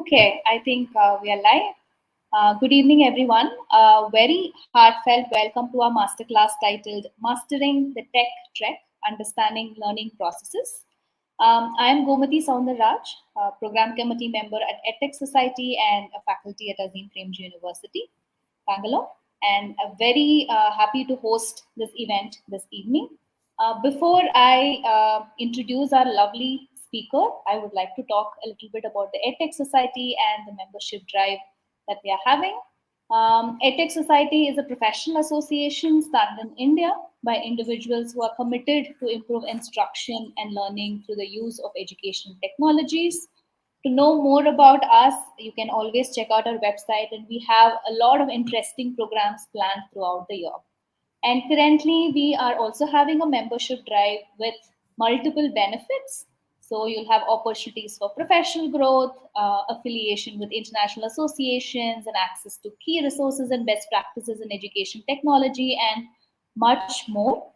Okay, I think we are live. Good evening, everyone. Very heartfelt welcome to our masterclass titled Mastering the Tech Trek Understanding Learning Processes. I am Gomati Soundarraj, Program Committee member at EdTech Society and a faculty at Azim Premji University, Bangalore, and very happy to host this event this evening. Before I introduce our lovely speaker, I would like to talk a little bit about the EdTech Society and the membership drive that we are having. EdTech Society is a professional association started in India by individuals who are committed to improve instruction and learning through the use of educational technologies. To know more about us, you can always check out our website, and we have a lot of interesting programs planned throughout the year. And currently, we are also having a membership drive with multiple benefits. So you'll have opportunities for professional growth, affiliation with international associations, and access to key resources and best practices in education technology, and much more.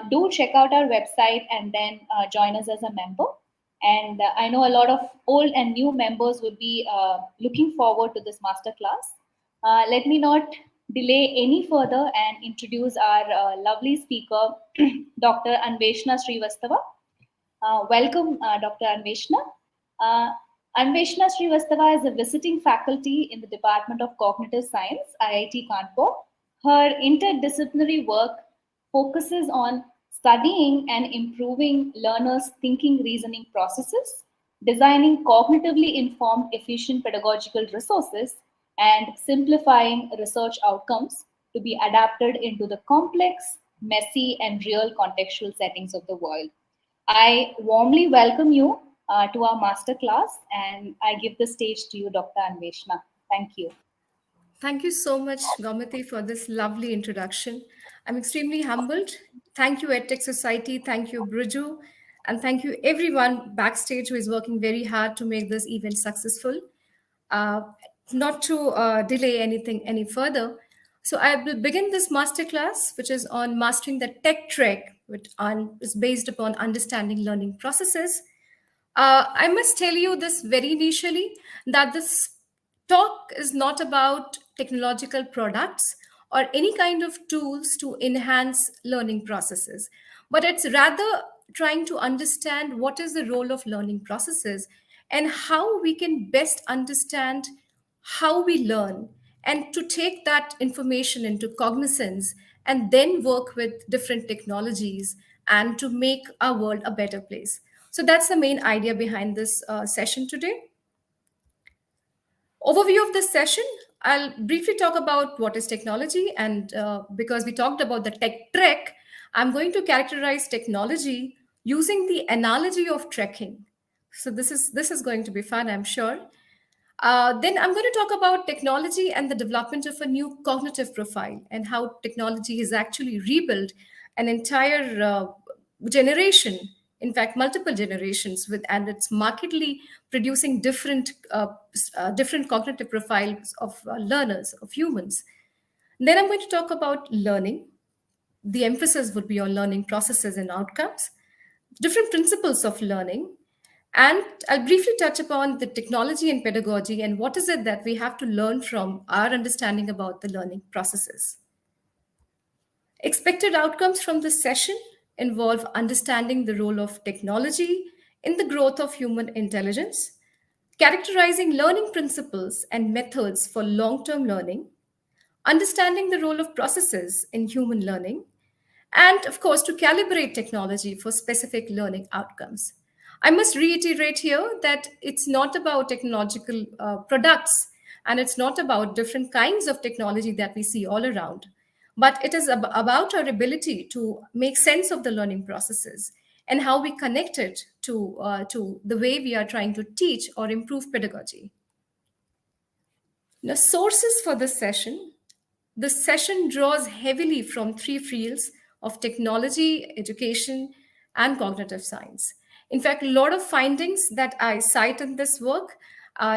Do check out our website and then join us as a member. And I know a lot of old and new members would be looking forward to this masterclass. Let me not delay any further and introduce our lovely speaker, Dr. Anveshna Srivastava. Welcome, Dr. Anveshna. Uh, Anveshna Srivastava is a visiting faculty in the Department of Cognitive Science, IIT Kanpur. Her interdisciplinary work focuses on studying and improving learners' thinking reasoning processes, designing cognitively informed, efficient pedagogical resources, and simplifying research outcomes to be adapted into the complex, messy, and real contextual settings of the world. I warmly welcome you to our masterclass, and I give the stage to you, Dr. Anveshna. Thank you. Thank you so much, Gomati, for this lovely introduction. I'm extremely humbled. Thank you, EdTech Society. Thank you, Briju. And thank you, everyone backstage who is working very hard to make this event successful. Uh, Not to delay anything any further. So I will begin this masterclass, which is on mastering the tech trek, which is based upon understanding learning processes. I must tell you this very initially that this talk is not about technological products or any kind of tools to enhance learning processes, but it's rather trying to understand what is the role of learning processes and how we can best understand how we learn and to take that information into cognizance and then work with different technologies and to make our world a better place. So that's the main idea behind this session today. Overview of this session, I'll briefly talk about what is technology, and because we talked about the tech trek, I'm going to characterize technology using the analogy of trekking. So this is going to be fun, I'm sure. Then I'm going to talk about technology and the development of a new cognitive profile and how technology has actually rebuilt an entire generation, in fact, multiple generations, with and it's markedly producing different cognitive profiles of learners, of humans. Then I'm going to talk about learning. The emphasis would be on learning processes and outcomes, different principles of learning, and I'll briefly touch upon the technology and pedagogy and what is it that we have to learn from our understanding about the learning processes. Expected outcomes from this session involve understanding the role of technology in the growth of human intelligence, characterizing learning principles and methods for long term learning, understanding the role of processes in human learning, and of course, to calibrate technology for specific learning outcomes. I must reiterate here that it's not about technological products and it's not about different kinds of technology that we see all around, but it is about our ability to make sense of the learning processes and how we connect it to the way we are trying to teach or improve pedagogy. Now, sources for this session. The session draws heavily from three fields of technology, education, and cognitive science. In fact, a lot of findings that I cite in this work,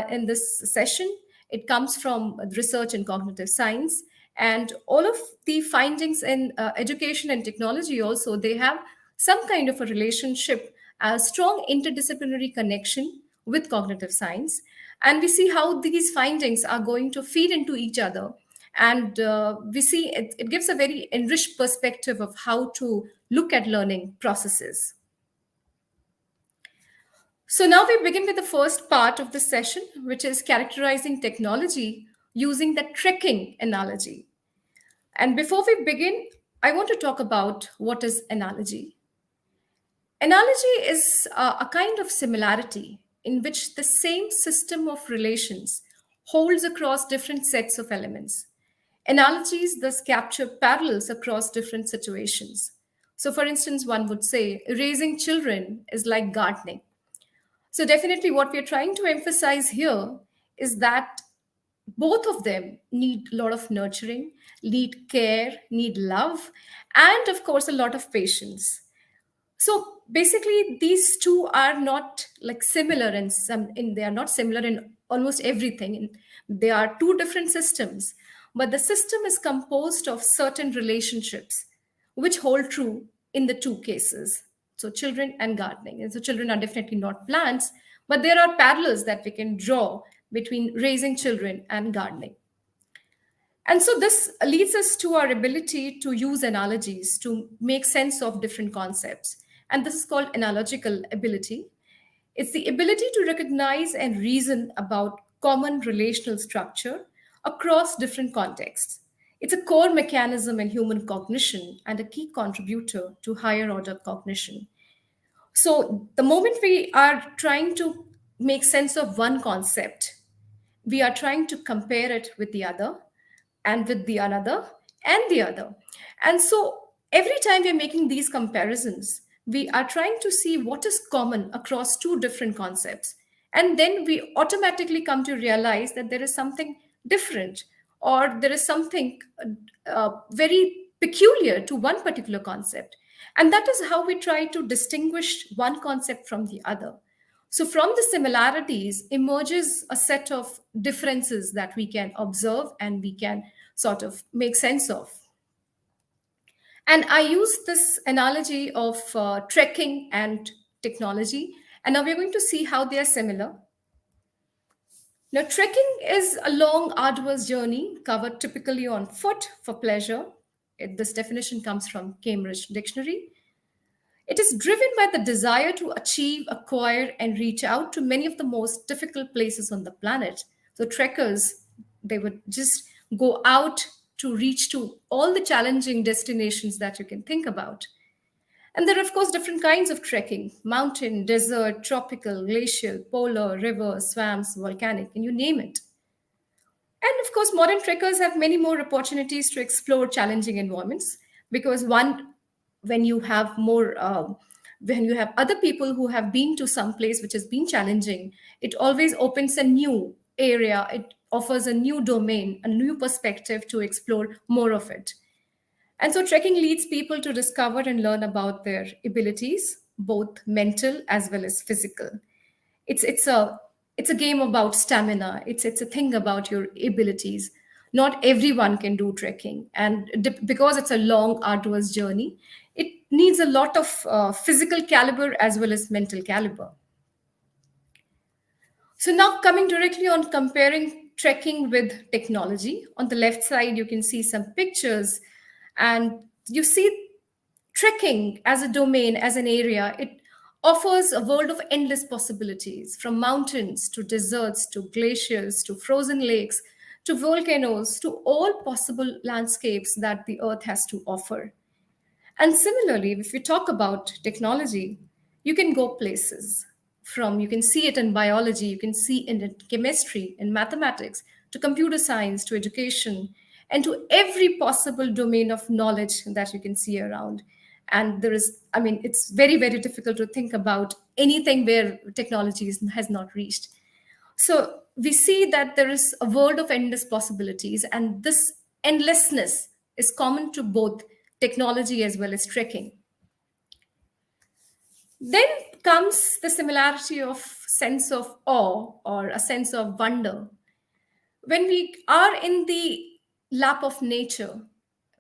in this session, it comes from research in cognitive science. And all of the findings in education and technology also, they have some kind of a relationship, a strong interdisciplinary connection with cognitive science. And we see how these findings are going to feed into each other. And we see it gives a very enriched perspective of how to look at learning processes. So now we begin with the first part of the session, which is characterizing technology using the trekking analogy. And before we begin, I want to talk about what is analogy. Analogy is a kind of similarity in which the same system of relations holds across different sets of elements. Analogies thus capture parallels across different situations. So, for instance, one would say raising children is like gardening. So, definitely, what we're trying to emphasize here is that both of them need a lot of nurturing, need care, need love, and of course, a lot of patience. So basically, these two are not like similar they are not similar in almost everything. They are two different systems, but the system is composed of certain relationships which hold true in the two cases. So children and gardening. And so children are definitely not plants, but there are parallels that we can draw between raising children and gardening. And so this leads us to our ability to use analogies to make sense of different concepts. And this is called analogical ability. It's the ability to recognize and reason about common relational structure across different contexts. It's a core mechanism in human cognition and a key contributor to higher order cognition. So, the moment we are trying to make sense of one concept, we are trying to compare it with the other and with the another and the other. And so every time we're making these comparisons, we are trying to see what is common across two different concepts. And then we automatically come to realize that there is something different, or there is something very peculiar to one particular concept. And that is how we try to distinguish one concept from the other. So, from the similarities emerges a set of differences that we can observe and we can sort of make sense of. And I use this analogy of trekking and technology. And now we're going to see how they are similar. Now, trekking is a long, arduous journey covered typically on foot for pleasure. This definition comes from Cambridge Dictionary. It is driven by the desire to achieve, acquire, and reach out to many of the most difficult places on the planet. So, trekkers, they would just go out to reach to all the challenging destinations that you can think about. And there are, of course, different kinds of trekking: mountain, desert, tropical, glacial, polar, river, swamps, volcanic, and you name it. And of course, modern trekkers have many more opportunities to explore challenging environments because one, when you have more, when you have other people who have been to some place which has been challenging, it always opens a new area. It offers a new domain, a new perspective to explore more of it. And so, trekking leads people to discover and learn about their abilities, both mental as well as physical. It's a game about stamina. It's a thing about your abilities. Not everyone can do trekking, and because it's a long, arduous journey, it needs a lot of physical caliber as well as mental caliber. So now coming directly on comparing trekking with technology. On the left side, you can see some pictures, and you see trekking as a domain, as an area. It offers a world of endless possibilities, from mountains to deserts to glaciers to frozen lakes to volcanoes to all possible landscapes that the earth has to offer. And similarly, if we talk about technology, you can go places. From, you can see it in biology, you can see it in chemistry, in mathematics, to computer science, to education, and to every possible domain of knowledge that you can see around. And there is, I mean, it's very, very difficult to think about anything where has not reached. So we see that there is a world of endless possibilities, and this endlessness is common to both technology as well as trekking. Then comes the similarity of sense of awe or a sense of wonder. When we are in the lap of nature,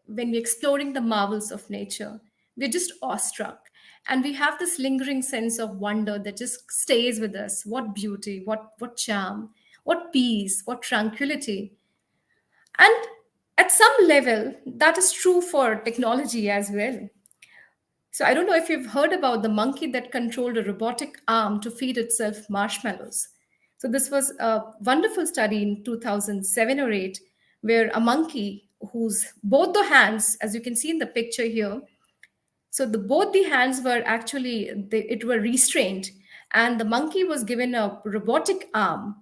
when we're exploring the marvels of nature, we're just awestruck. And we have this lingering sense of wonder that just stays with us. What beauty, what charm, what peace, what tranquility. And at some level, that is true for technology as well. So I don't know if you've heard about the monkey that controlled a robotic arm to feed itself marshmallows. So this was a wonderful study in 2007 or 8, where a monkey whose both the hands, as you can see in the picture here, so both the hands were actually it were restrained, and the monkey was given a robotic arm,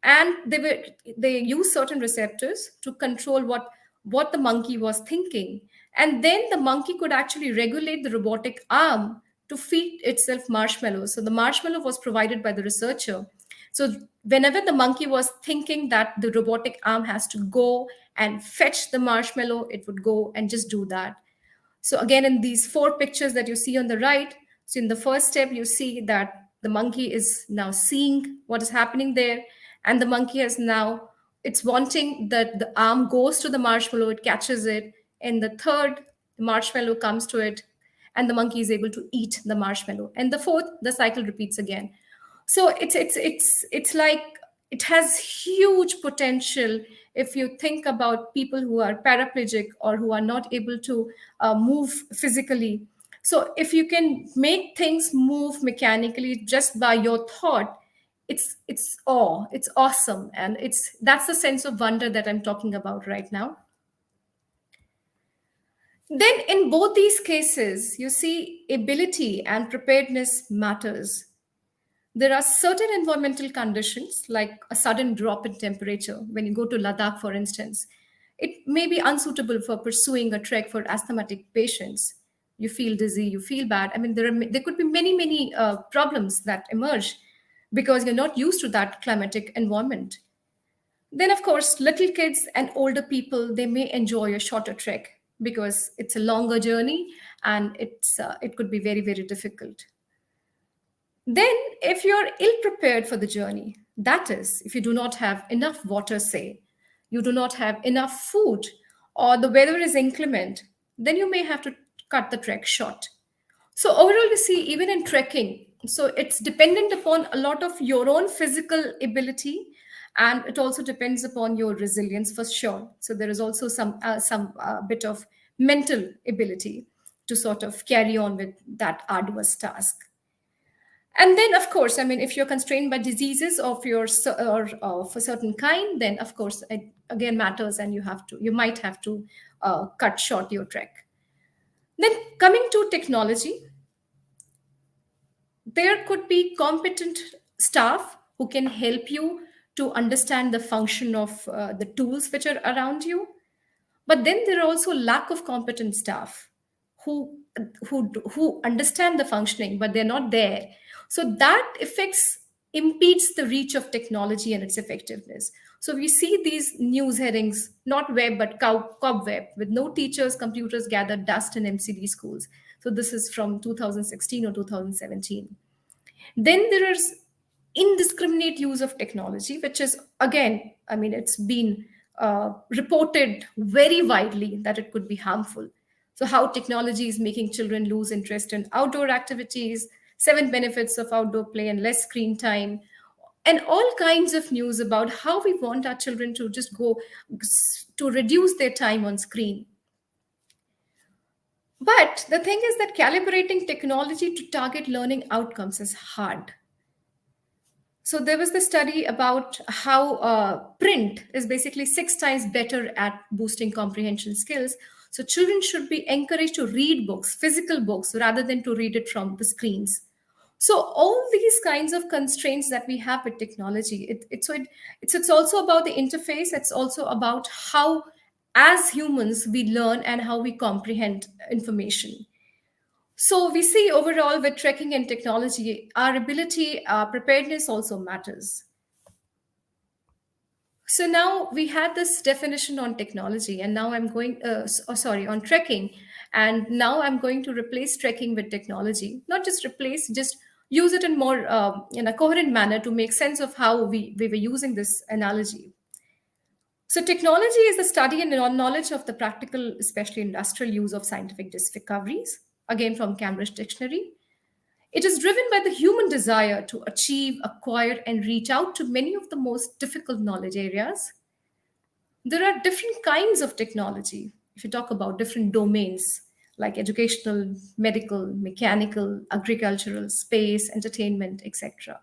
and they use certain receptors to control what the monkey was thinking, and then the monkey could actually regulate the robotic arm to feed itself marshmallows. So the marshmallow was provided by the researcher. So whenever the monkey was thinking that the robotic arm has to go and fetch the marshmallow, it would go and just do that. So again, in these 4 pictures that you see on the right, so in the first step, you see that the monkey is now seeing what is happening there, and the monkey has now, it's wanting that the arm goes to the marshmallow, it catches it. In the third, the marshmallow comes to it, and the monkey is able to eat the marshmallow. And the fourth, the cycle repeats again. So it's like it has huge potential if you think about people who are paraplegic or who are not able to move physically. So if you can make things move mechanically just by your thought, it's awesome, and that's the sense of wonder that I'm talking about right now. Then in both these cases, you see ability and preparedness matters. There are certain environmental conditions, like a sudden drop in temperature. When you go to Ladakh, for instance, it may be unsuitable for pursuing a trek for asthmatic patients. You feel dizzy, you feel bad. I mean, there could be many problems that emerge because you're not used to that climatic environment. Then, of course, little kids and older people, they may enjoy a shorter trek because it's a longer journey, and it could be very difficult. Then, if you're ill prepared for the journey, that is, if you do not have enough water, say, you do not have enough food, or the weather is inclement, then you may have to cut the trek short. So, overall, we see even in trekking, so it's dependent upon a lot of your own physical ability, and it also depends upon your resilience for sure. So, there is also some bit of mental ability to sort of carry on with that arduous task. And then, of course, I mean, if you're constrained by diseases of your or of a certain kind, then of course it again matters, and you might have to cut short your trek. Then, coming to technology, there could be competent staff who can help you to understand the function of the tools which are around you. But then there are also lack of competent staff who who understand the functioning, but they're not there. So that affects impedes the reach of technology and its effectiveness. So we see these news headings, not web but cobweb, with no teachers, computers gather dust in MCD schools. So this is from 2016 or 2017. Then there is indiscriminate use of technology, which is, again, I mean, it's been reported very widely that it could be harmful. So, how technology is making children lose interest in outdoor activities, 7 benefits of outdoor play and less screen time, and all kinds of news about how we want our children to just go to reduce their time on screen. But the thing is that calibrating technology to target learning outcomes is hard. So there was the study about how print is basically 6 times better at boosting comprehension skills. So children should be encouraged to read books, physical books, rather than to read it from the screens. So all these kinds of constraints that we have with technology, it's also about the interface. It's also about how, as humans, we learn and how we comprehend information. So we see overall with trekking and technology, our ability, our preparedness also matters. So now we had this definition on technology, and now I'm going, on trekking, and now I'm going to replace trekking with technology. Not just replace, just use it in more in a coherent manner to make sense of how we were using this analogy. So technology is the study and knowledge of the practical, especially industrial use of scientific discoveries, again from Cambridge Dictionary. It is driven by the human desire to achieve, acquire, and reach out to many of the most difficult knowledge areas. There are different kinds of technology. If you talk about different domains like educational, medical, mechanical, agricultural, space, entertainment, etc.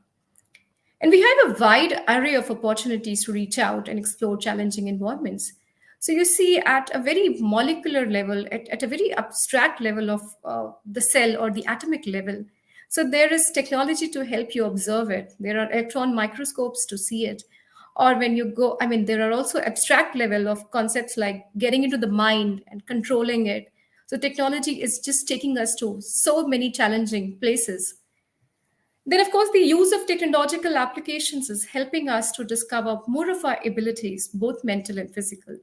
And we have a wide array of opportunities to reach out and explore challenging environments. So you see, at a very molecular level, at a very abstract level of the cell or the atomic level. So there is technology to help you observe it. There are electron microscopes to see it. Or when you go, I mean, there are also abstract level of concepts like getting into the mind and controlling it. So technology is just taking us to so many challenging places. Then, of course, the use of technological applications is helping us to discover more of our abilities, both mental and physical.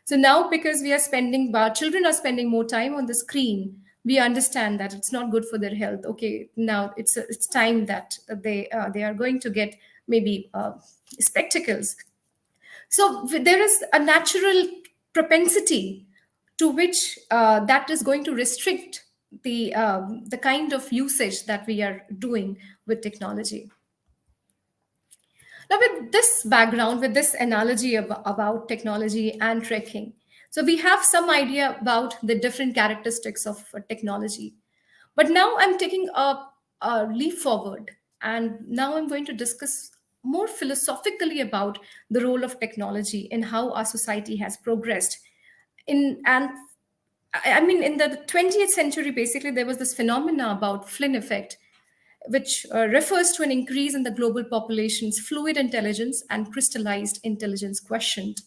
So now, because our children are spending more time on the screen, we understand that it's not good for their health. Okay, now it's time that they are going to get maybe spectacles. So there is a natural propensity to which that is going to restrict the kind of usage that we are doing with technology. Now, with this background, with this analogy about technology and trekking, so we have some idea about the different characteristics of technology. But now I'm taking a leap forward, and now I'm going to discuss more philosophically about the role of technology and how our society has progressed. In in the 20th century, basically, there was this phenomena about Flynn effect, which refers to an increase in the global population's fluid intelligence and crystallized intelligence quotient,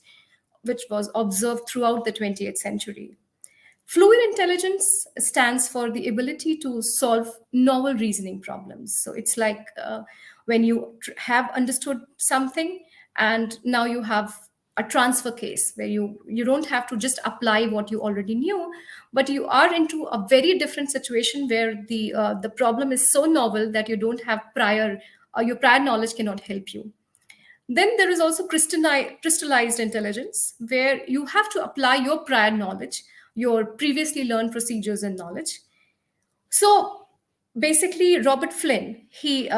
which was observed throughout the 20th century. Fluid intelligence stands for the ability to solve novel reasoning problems. So it's like when you have understood something and now you have a transfer case where you don't have to just apply what you already knew, but you are into a very different situation where the problem is so novel that you don't have your prior knowledge cannot help you. Then there is also crystallized intelligence, where you have to apply your prior knowledge, your previously learned procedures and knowledge. So basically, Robert Flynn, he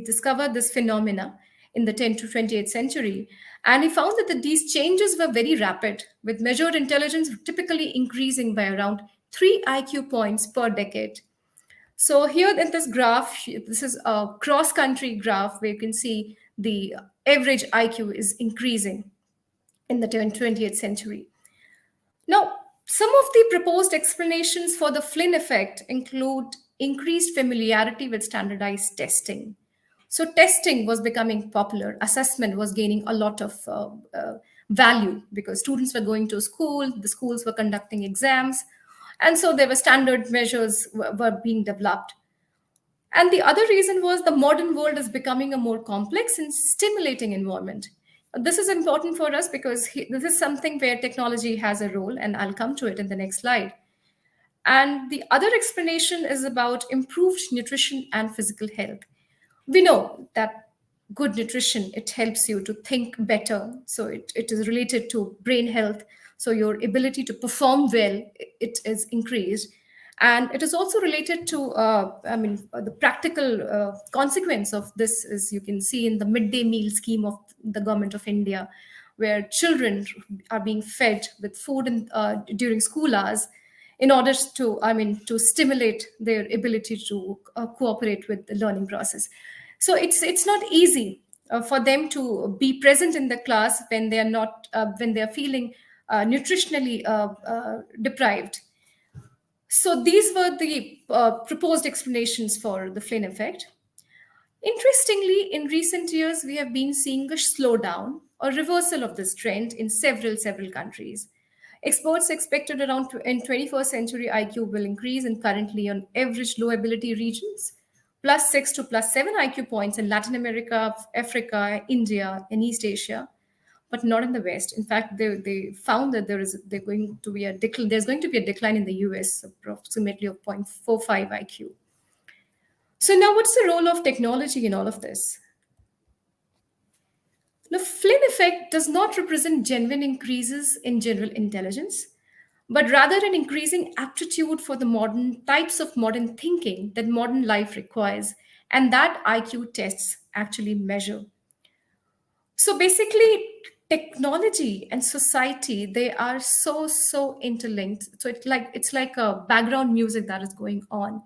discovered this phenomena in the 10th to 20th century, and he found that these changes were very rapid, with measured intelligence typically increasing by around 3 IQ points per decade. So here in this graph, this is a cross-country graph where you can see the average IQ is increasing in the 20th century. Now, some of the proposed explanations for the Flynn effect include increased familiarity with standardized testing. So testing was becoming popular. Assessment was gaining a lot of value because students were going to school, the schools were conducting exams, and so there were standard measures were being developed. And the other reason was the modern world is becoming a more complex and stimulating environment. This is important for us because this is something where technology has a role, and I'll come to it in the next slide. And the other explanation is about improved nutrition and physical health. We know that good nutrition, it helps you to think better. So it is related to brain health. So your ability to perform well, it is increased. And it is also related to, the practical consequence of this is you can see in the midday meal scheme of the government of India, where children are being fed with food during school hours in order to stimulate their ability to cooperate with the learning process. So it's not easy for them to be present in the class when they are not when they are feeling nutritionally deprived. So these were the proposed explanations for the Flynn effect. Interestingly, in recent years, we have been seeing a slowdown or reversal of this trend in several countries. Experts expected around in 21st century IQ will increase in currently on average low ability regions, +6 to +7 IQ points in Latin America, Africa, India, and East Asia, but not in the West. In fact, they found that there's going to be a decline in the US, approximately of 0.45 IQ. So now what's the role of technology in all of this? The Flynn effect does not represent genuine increases in general intelligence, but rather an increasing aptitude for the modern types of modern thinking that modern life requires, and that IQ tests actually measure. So basically, technology and society, they are so interlinked. So it's like a background music that is going on,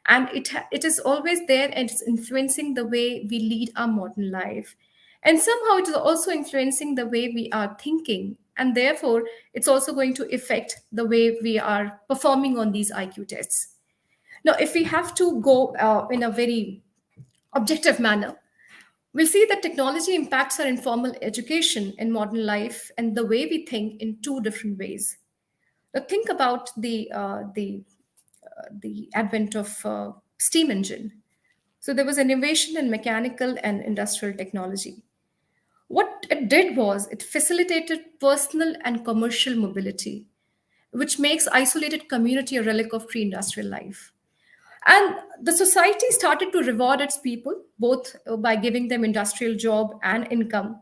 and it is always there, and it's influencing the way we lead our modern life, and somehow it is also influencing the way we are thinking, and therefore it's also going to affect the way we are performing on these IQ tests. Now, if we have to go in a very objective manner, we'll see that technology impacts our informal education in modern life and the way we think in two different ways. Now, think about the advent of steam engine. So there was an innovation in mechanical and industrial technology. What it did was it facilitated personal and commercial mobility, which makes isolated community a relic of pre-industrial life. And the society started to reward its people, both by giving them industrial job and income,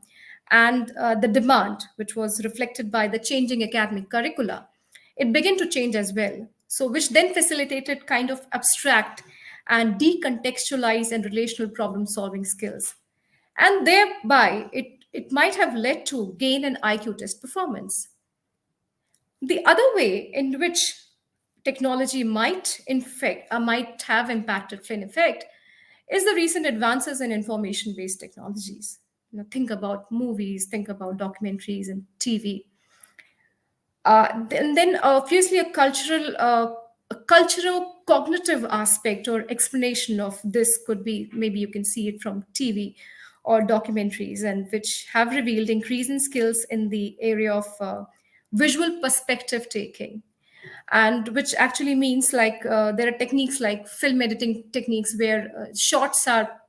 and the demand, which was reflected by the changing academic curricula, it began to change as well. So, which then facilitated kind of abstract and decontextualized and relational problem solving skills. And thereby, it might have led to gain in IQ test performance. The other way in which technology might have impacted Flynn effect is the recent advances in information-based technologies. Think about movies, think about documentaries and TV. And then obviously a cultural cognitive aspect or explanation of this could be, maybe you can see it from TV or documentaries, and which have revealed increasing skills in the area of visual perspective taking, and which actually means like there are techniques like film editing techniques where shots are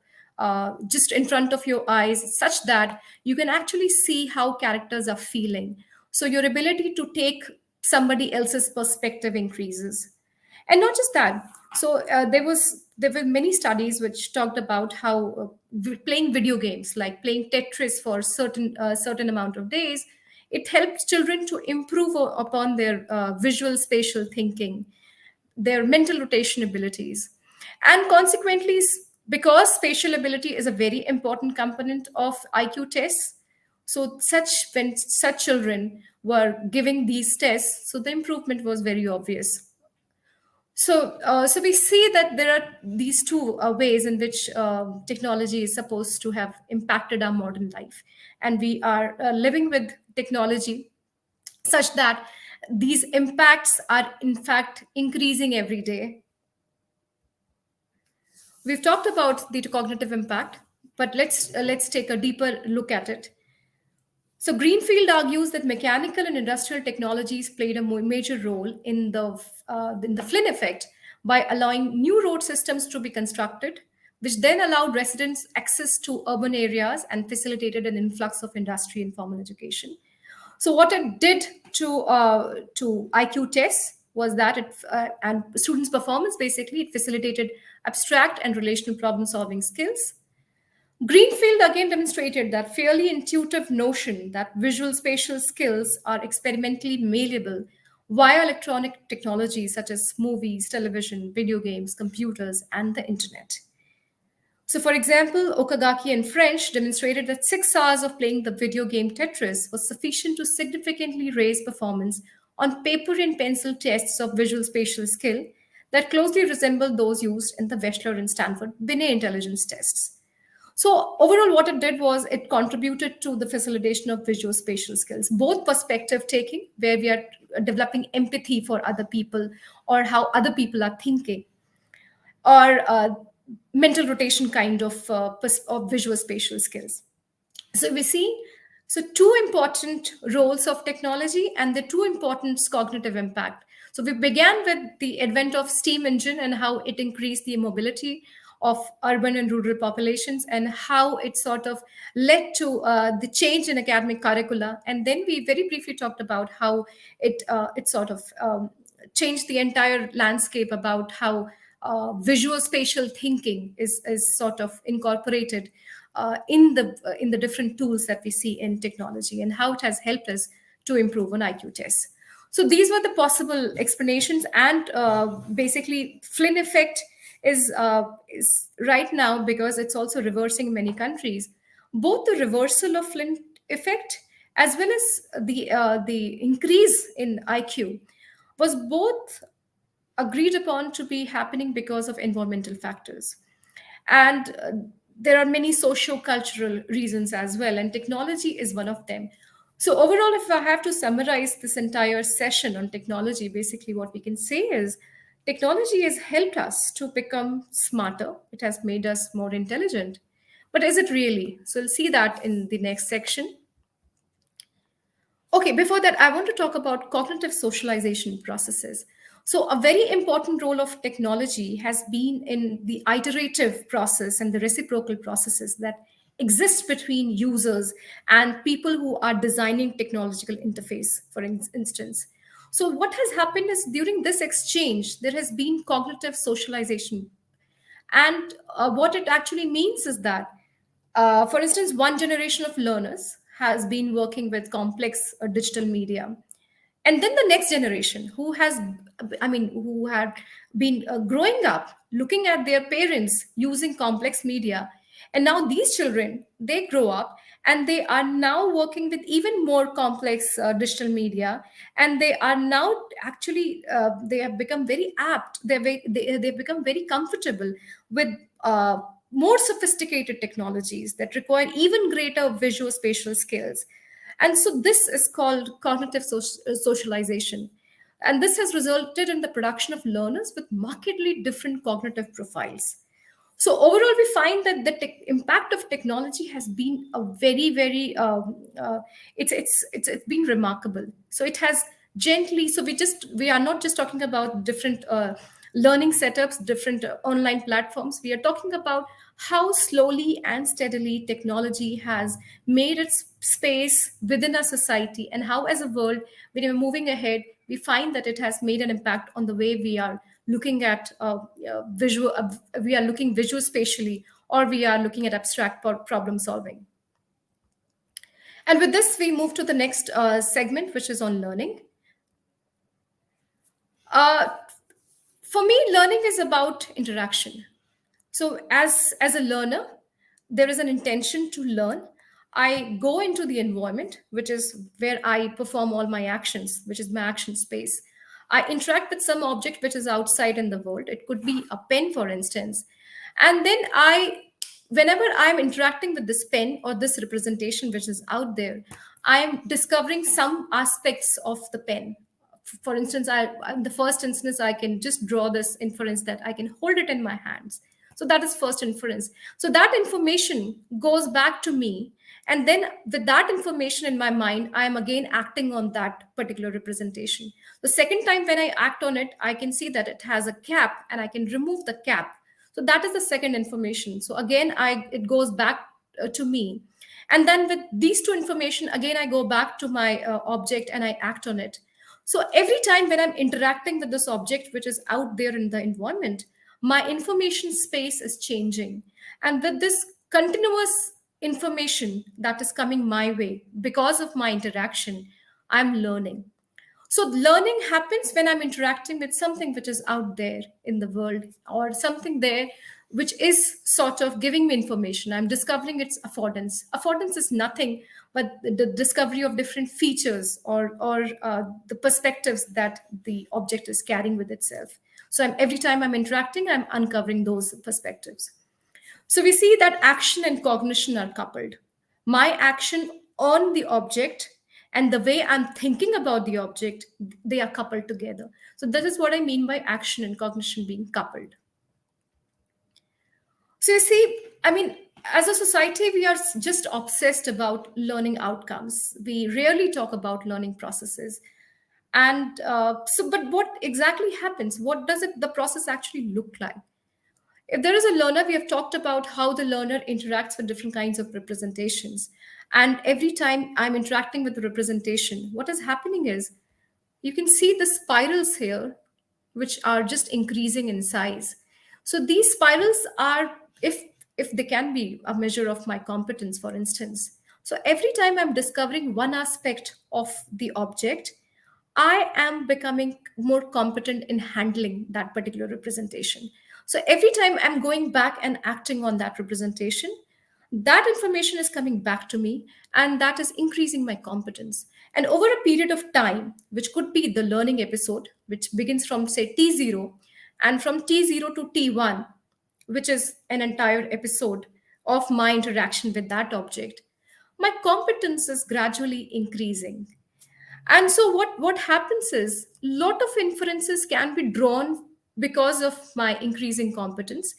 just in front of your eyes such that you can actually see how characters are feeling, so your ability to take somebody else's perspective increases. And not just that, so there were many studies which talked about how playing video games like playing Tetris for certain amount of days, it helps children to improve upon their visual spatial thinking, their mental rotation abilities. And consequently, because spatial ability is a very important component of IQ tests, so when such children were giving these tests, so the improvement was very obvious. So we see that there are these two ways in which technology is supposed to have impacted our modern life, and we are living with technology such that these impacts are in fact increasing every day. We've talked about the cognitive impact, but let's take a deeper look at it. So Greenfield argues that mechanical and industrial technologies played a major role in the Flynn effect by allowing new road systems to be constructed, which then allowed residents access to urban areas and facilitated an influx of industry and formal education. So what it did to IQ tests was that and students' performance, basically it facilitated abstract and relational problem solving skills. Greenfield again demonstrated that fairly intuitive notion that visual spatial skills are experimentally malleable via electronic technologies such as movies, television, video games, computers, and the internet. So, for example, Okagaki and French demonstrated that 6 hours of playing the video game Tetris was sufficient to significantly raise performance on paper and pencil tests of visual spatial skill that closely resembled those used in the Wechsler and Stanford Binet intelligence tests. So overall, what it did was it contributed to the facilitation of visual spatial skills, both perspective taking, where we are developing empathy for other people or how other people are thinking, or mental rotation kind of visual spatial skills. So we see two important roles of technology and the two important cognitive impact. So we began with the advent of steam engine and how it increased the mobility of urban and rural populations and how it sort of led to the change in academic curricula. And then we very briefly talked about how it sort of changed the entire landscape about how visual spatial thinking is sort of incorporated in the different tools that we see in technology and how it has helped us to improve on IQ tests. So these were the possible explanations, and basically, Flynn effect is right now, because it's also reversing in many countries. Both the reversal of Flynn effect as well as the increase in IQ was both agreed upon to be happening because of environmental factors. And there are many socio-cultural reasons as well, and technology is one of them. So overall, if I have to summarize this entire session on technology, basically what we can say is technology has helped us to become smarter. It has made us more intelligent. But is it really? So we'll see that in the next section. Okay, before that, I want to talk about cognitive socialization processes. So, a very important role of technology has been in the iterative process and the reciprocal processes that exist between users and people who are designing technological interface, for instance. So, what has happened is during this exchange, there has been cognitive socialization. And what it actually means is that, for instance, one generation of learners has been working with complex digital media, and then the next generation who has, who had been growing up looking at their parents using complex media, and now these children, they grow up and they are now working with even more complex digital media, and they are now actually they have become very apt, they've become very comfortable with more sophisticated technologies that require even greater visual spatial skills. And so this is called cognitive socialization. And this has resulted in the production of learners with markedly different cognitive profiles. So overall, we find that the impact of technology has been a very, very it's been remarkable. So it has gently. So we are not just talking about different learning setups, different online platforms. We are talking about how slowly and steadily technology has made its space within our society, and how, as a world, when we're moving ahead, we find that it has made an impact on the way we are looking at we are looking visual spatially, or we are looking at abstract problem solving. And with this, we move to the next segment, which is on learning. uh, for me, learning is about interaction. So as a learner, there is an intention to learn. I go into the environment, which is where I perform all my actions, which is my action space. I interact with some object which is outside in the world. It could be a pen, for instance. And then whenever I'm interacting with this pen or this representation which is out there, I am discovering some aspects of the pen. For instance, in the first instance, I can just draw this inference that I can hold it in my hands. So that is first inference. So that information goes back to me. And then with that information in my mind, I am again acting on that particular representation. The second time when I act on it, I can see that it has a cap and I can remove the cap. So that is the second information. So again, it goes back to me. And then with these two information, again, I go back to my object and I act on it. So every time when I'm interacting with this object, which is out there in the environment, my information space is changing. And with this continuous information that is coming my way because of my interaction, I'm learning. So learning happens when I'm interacting with something which is out there in the world, or something there which is sort of giving me information. I'm discovering its affordance. Affordance is nothing but the discovery of different features, or the perspectives that the object is carrying with itself. So every time I'm interacting, I'm uncovering those perspectives. So we see that action and cognition are coupled. My action on the object and the way I'm thinking about the object, they are coupled together. So that is what I mean by action and cognition being coupled. So you see, as a society, we are just obsessed about learning outcomes. We rarely talk about learning processes. And but what exactly happens? What does the process actually look like? If there is a learner, we have talked about how the learner interacts with different kinds of representations. And every time I'm interacting with the representation, what is happening is you can see the spirals here, which are just increasing in size. So these spirals are, if they can be a measure of my competence, for instance. So every time I'm discovering one aspect of the object, I am becoming more competent in handling that particular representation. So every time I'm going back and acting on that representation, that information is coming back to me, and that is increasing my competence. And over a period of time, which could be the learning episode, which begins from, say, T0, and from T0 to T1, which is an entire episode of my interaction with that object, my competence is gradually increasing. And so what happens is, lot of inferences can be drawn because of my increasing competence.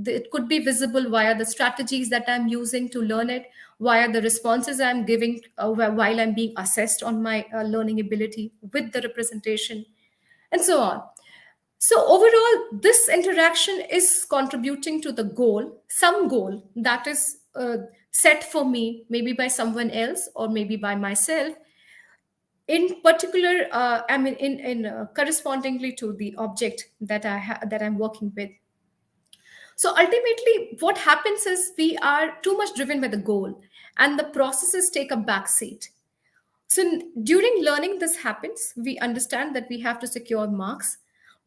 It could be visible via the strategies that I'm using to learn it, via the responses I'm giving while I'm being assessed on my learning ability with the representation, and so on. So overall, this interaction is contributing to the goal, some goal that is set for me, maybe by someone else or maybe by myself, in particular, I mean, in correspondingly to the object that that I'm working with. So ultimately, what happens is we are too much driven by the goal, and the processes take a back seat. So during learning, this happens. We understand that we have to secure marks,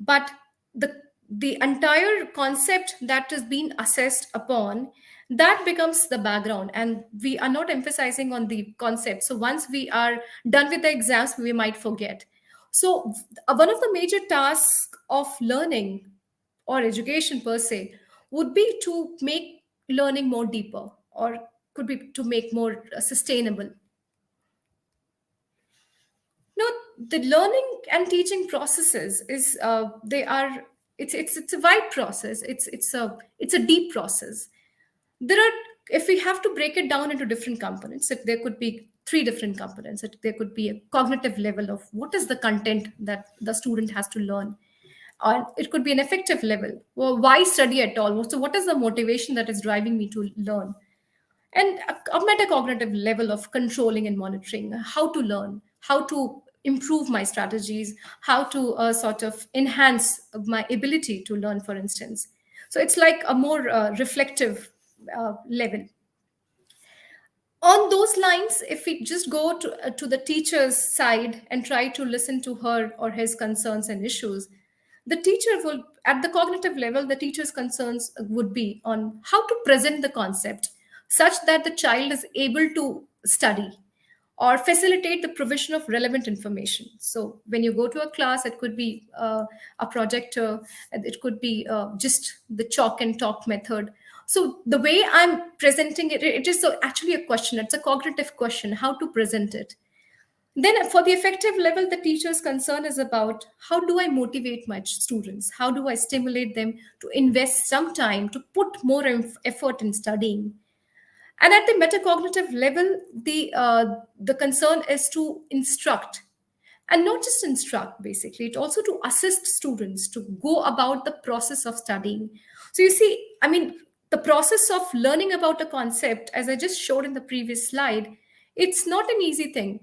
but the the entire concept that is being assessed upon, that becomes the background, and we are not emphasizing on the concept. So once we are done with the exams, we might forget. So one of the major tasks of learning or education per se would be to make learning more deeper, or could be to make more sustainable. No, the learning and teaching processes is they are it's a wide process. It's a deep process. There are, if we have to break it down into different components, if there could be three different components. There could be a cognitive level of what is the content that the student has to learn, or it could be an effective level. Well, why study at all? So what is the motivation that is driving me to learn? And a metacognitive level of controlling and monitoring how to learn, how to improve my strategies, how to sort of enhance my ability to learn, for instance. So it's like a more reflective level. On those lines, if we just go to the teacher's side and try to listen to her or his concerns and issues, the teacher will, at the cognitive level, the teacher's concerns would be on how to present the concept such that the child is able to study or facilitate the provision of relevant information. So when you go to a class, it could be a projector, it could be just the chalk and talk method. So the way I'm presenting it, it is so actually a question. It's a cognitive question, how to present it. Then for the effective level, the teacher's concern is about how do I motivate my students? How do I stimulate them to invest some time, to put more effort in studying? And at the metacognitive level, the concern is to instruct, and not just instruct, basically it also to assist students to go about the process of studying. So you see, I mean, the process of learning about a concept, as I just showed in the previous slide, it's not an easy thing.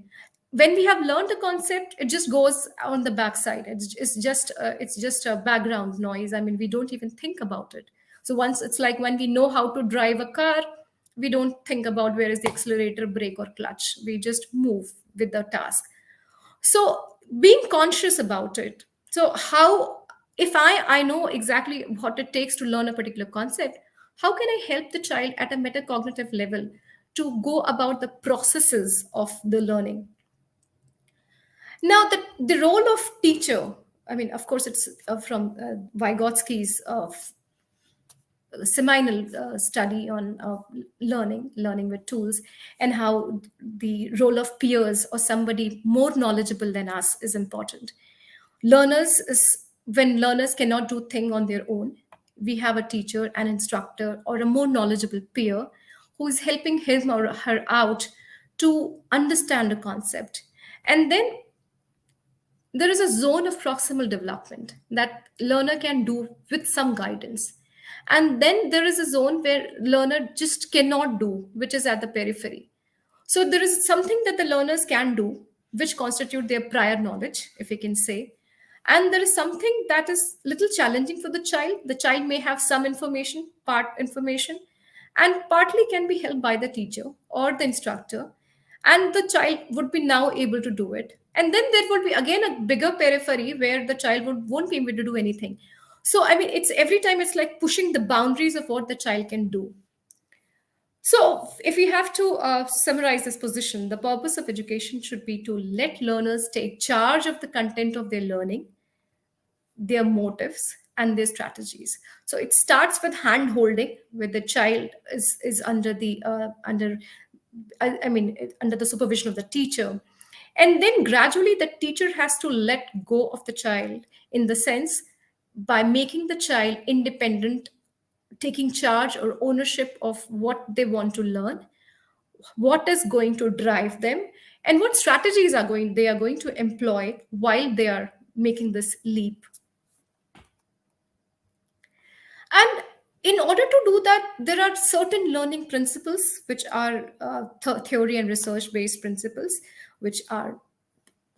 When we have learned a concept, it just goes on the backside. It's just a background noise. I mean, we don't even think about it. So once, it's like when we know how to drive a car, we don't think about where is the accelerator, brake, or clutch. We just move with the task. So being conscious about it. So how, if I know exactly what it takes to learn a particular concept, how can I help the child at a metacognitive level to go about the processes of the learning? Now, the role of teacher, I mean, of course, it's from Vygotsky's seminal study on learning with tools, and how the role of peers or somebody more knowledgeable than us is important. Learners is when learners cannot do thing on their own, we have a teacher, an instructor, or a more knowledgeable peer who is helping him or her out to understand a concept. And then there is a zone of proximal development that learner can do with some guidance, and then there is a zone where learner just cannot do, which is at the periphery. So there is something that the learners can do, which constitute their prior knowledge, if we can say. And there is something that is little challenging for the child. The child may have some information, part information, and partly can be helped by the teacher or the instructor. And the child would be now able to do it. And then there would be again a bigger periphery where the child won't be able to do anything. So I mean, it's every time it's like pushing the boundaries of what the child can do. So if we have to summarize this position, the purpose of education should be to let learners take charge of the content of their learning, their motives and their strategies. So it starts with hand holding, where the child is under the under the supervision of the teacher, and then gradually the teacher has to let go of the child, in the sense by making the child independent, taking charge or ownership of what they want to learn, what is going to drive them, and what strategies they are going to employ while they are making this leap. And in order to do that, there are certain learning principles which are theory and research based principles, which are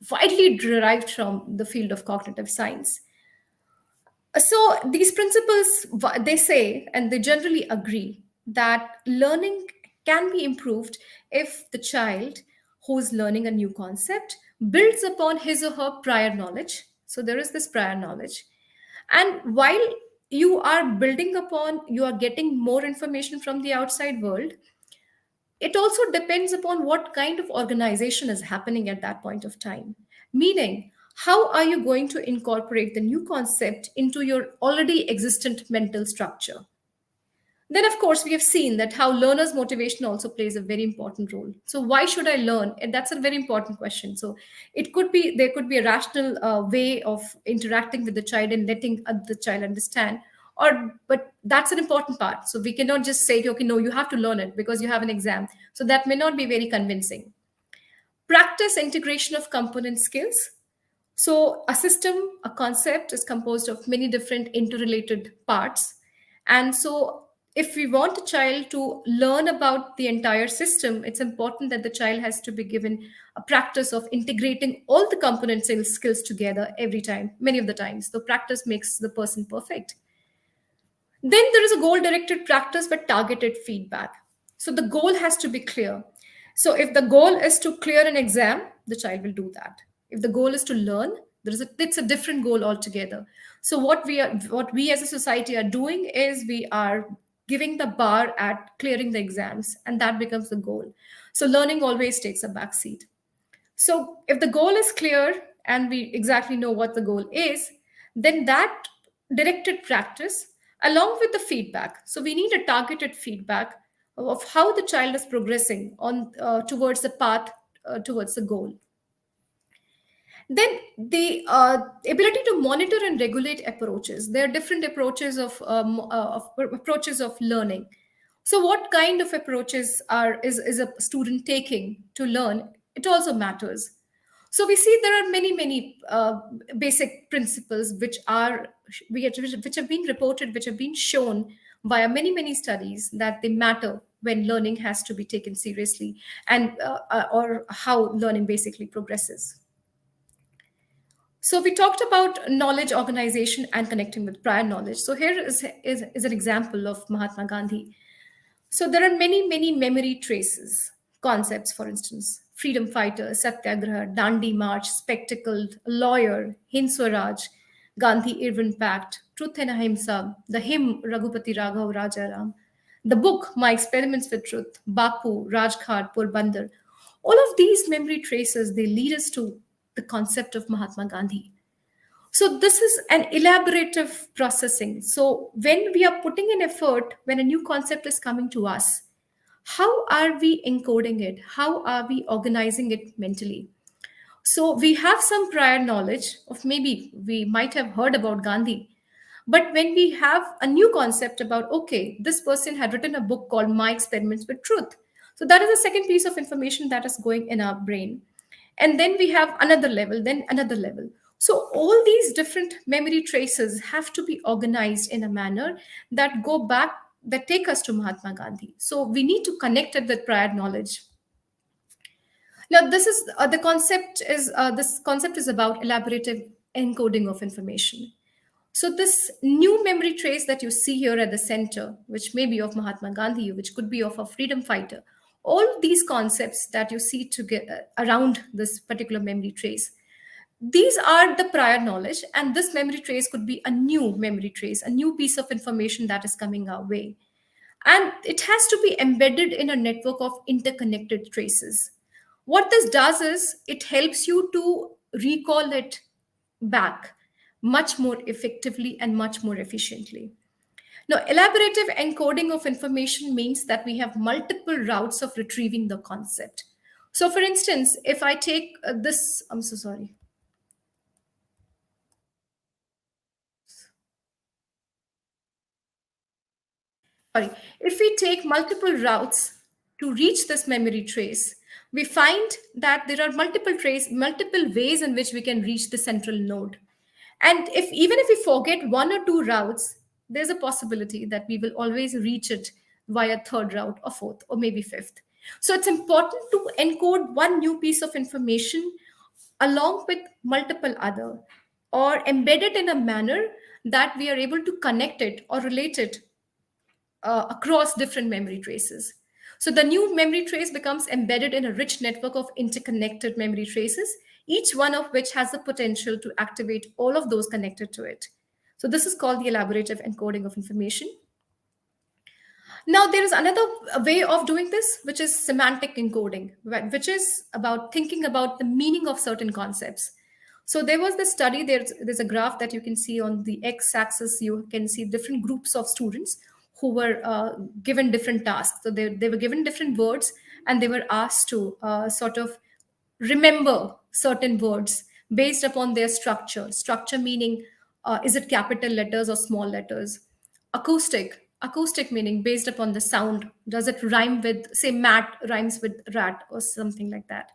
widely derived from the field of cognitive science. So these principles, they say, and they generally agree, that learning can be improved if the child who's learning a new concept builds upon his or her prior knowledge. So there is this prior knowledge. And while you are building upon, you are getting more information from the outside world, it also depends upon what kind of organization is happening at that point of time. Meaning, how are you going to incorporate the new concept into your already existent mental structure? Then, of course, we have seen that how learners' motivation also plays a very important role. So, why should I learn? And that's a very important question. So, it could be there could be a rational way of interacting with the child and letting the child understand. But that's an important part. So, we cannot just say, okay, no, you have to learn it because you have an exam. So, that may not be very convincing. Practice integration of component skills. So, a system, a concept is composed of many different interrelated parts. And so, if we want a child to learn about the entire system, it's important that the child has to be given a practice of integrating all the component skills together every time, many of the times. So, practice makes the person perfect. Then there is a goal directed practice with targeted feedback. So the goal has to be clear. So if the goal is to clear an exam, the child will do that. If the goal is to learn, it's a different goal altogether. So what we as a society are doing is we are giving the bar at clearing the exams, and that becomes the goal. So learning always takes a backseat. So if the goal is clear and we exactly know what the goal is, then that directed practice along with the feedback. So we need a targeted feedback of how the child is progressing on towards the path towards the goal. Then the ability to monitor and regulate approaches. There are different approaches of learning. So what kind of approaches is a student taking to learn? It also matters. So we see there are many basic principles which have been reported, which have been shown via many studies, that they matter when learning has to be taken seriously, and or how learning basically progresses. So we talked about knowledge organization and connecting with prior knowledge. So here is an example of Mahatma Gandhi. So there are many memory traces, concepts, for instance, freedom fighter, Satyagraha, Dandi March, spectacled, lawyer, Hind Swaraj, Gandhi-Irwin Pact, Truth and Ahimsa, the hymn Raghupati Raghav Rajaram, the book My Experiments with Truth, Bapu, Rajghat, Porbandar. All of these memory traces, they lead us to the concept of Mahatma Gandhi. So this is an elaborative processing. So when we are putting in effort, when a new concept is coming to us, how are we encoding it? How are we organizing it mentally? So we have some prior knowledge of, maybe we might have heard about Gandhi, but when we have a new concept about, okay, this person had written a book called My Experiments with Truth. So that is the second piece of information that is going in our brain. And then we have another level, then another level. So all these different memory traces have to be organized in a manner that go back, that take us to Mahatma Gandhi. So we need to connect it with prior knowledge. Now, this concept is about elaborative encoding of information. So this new memory trace that you see here at the center, which may be of Mahatma Gandhi, which could be of a freedom fighter, All these concepts that you see to get around this particular memory trace, these are the prior knowledge, and this memory trace could be a new memory trace, a new piece of information that is coming our way. And it has to be embedded in a network of interconnected traces. What this does is it helps you to recall it back much more effectively and much more efficiently. Now, elaborative encoding of information means that we have multiple routes of retrieving the concept. So, for instance, if I take this, I'm so sorry. Sorry, if we take multiple routes to reach this memory trace, we find that there are multiple ways in which we can reach the central node. And if even if we forget one or two routes, there's a possibility that we will always reach it via third route or fourth or maybe fifth. So it's important to encode one new piece of information along with multiple other, or embed it in a manner that we are able to connect it or relate it across different memory traces. So the new memory trace becomes embedded in a rich network of interconnected memory traces, each one of which has the potential to activate all of those connected to it. So this is called the elaborative encoding of information. Now, there is another way of doing this, which is semantic encoding, which is about thinking about the meaning of certain concepts. So there was this study, there's a graph that you can see on the x-axis. You can see different groups of students who were given different tasks. So they were given different words, and they were asked to sort of remember certain words based upon their structure. Structure meaning, is it capital letters or small letters? Acoustic meaning based upon the sound. Does it rhyme with, say, mat rhymes with rat or something like that?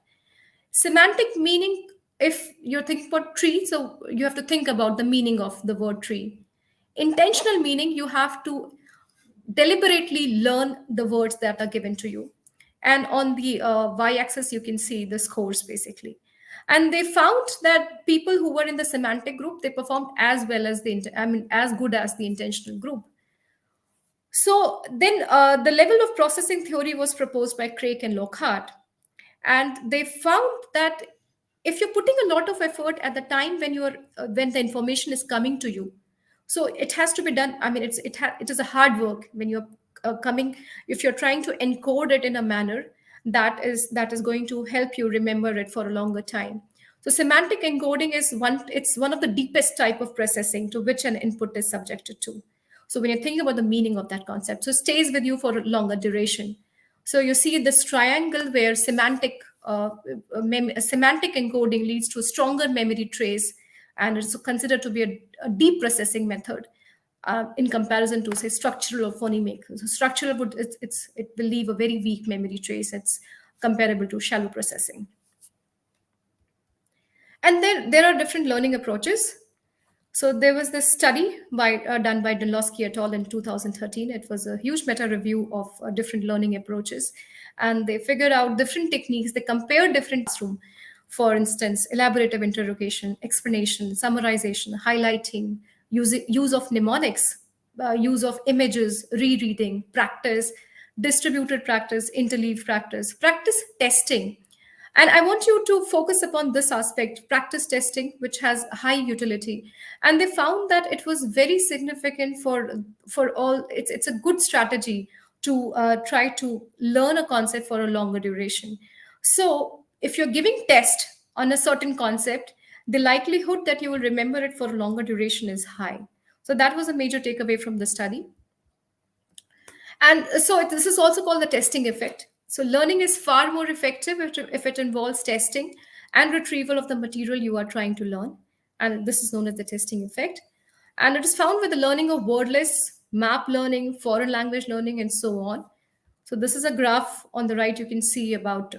Semantic meaning, if you're thinking about tree, so you have to think about the meaning of the word tree. Intentional meaning, you have to deliberately learn the words that are given to you. And on the y-axis, you can see the scores basically. And they found that people who were in the semantic group, they performed as well as as good as the intentional group. So then the level of processing theory was proposed by Craig and Lockhart. And they found that if you're putting a lot of effort at the time when the information is coming to you, so it has to be done. I mean, it is a hard work when you're coming, if you're trying to encode it in a manner that is going to help you remember it for a longer time. So semantic encoding is one of the deepest type of processing to which an input is subjected to. So when you're thinking about the meaning of that concept, so it stays with you for a longer duration. So you see this triangle where semantic encoding leads to a stronger memory trace, and it's considered to be a deep processing method in comparison to, say, structural or phonemic. So structural it will leave a very weak memory trace. It's comparable to shallow processing. And then there are different learning approaches. So there was this study done by Dunlosky et al. In 2013. It was a huge meta-review of different learning approaches. And they figured out different techniques. They compared different classroom. For instance, elaborative interrogation, explanation, summarization, highlighting, use of mnemonics, use of images, rereading, practice, distributed practice, interleaved practice, practice testing. And I want you to focus upon this aspect, practice testing, which has high utility. And they found that it was very significant for all. It's a good strategy to try to learn a concept for a longer duration. So if you're giving test on a certain concept, the likelihood that you will remember it for a longer duration is high. So that was a major takeaway from the study. And so this is also called the testing effect. So learning is far more effective if it involves testing and retrieval of the material you are trying to learn. And this is known as the testing effect. And it is found with the learning of wordless, map learning, foreign language learning, and so on. So this is a graph on the right. You can see about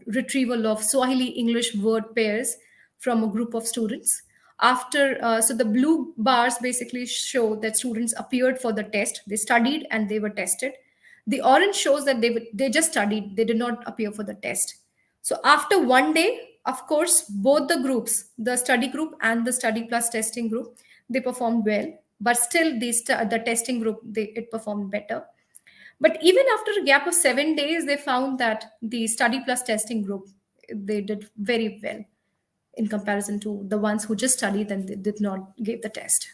retrieval of Swahili English word pairs from a group of students. So the blue bars basically show that students appeared for the test. They studied and they were tested. The orange shows that they just studied. They did not appear for the test. So after one day, of course, both the groups, the study group and the study plus testing group, they performed well. But still, the testing group, it performed better. But even after a gap of 7 days, they found that the study plus testing group, they did very well in comparison to the ones who just studied and they did not give the test.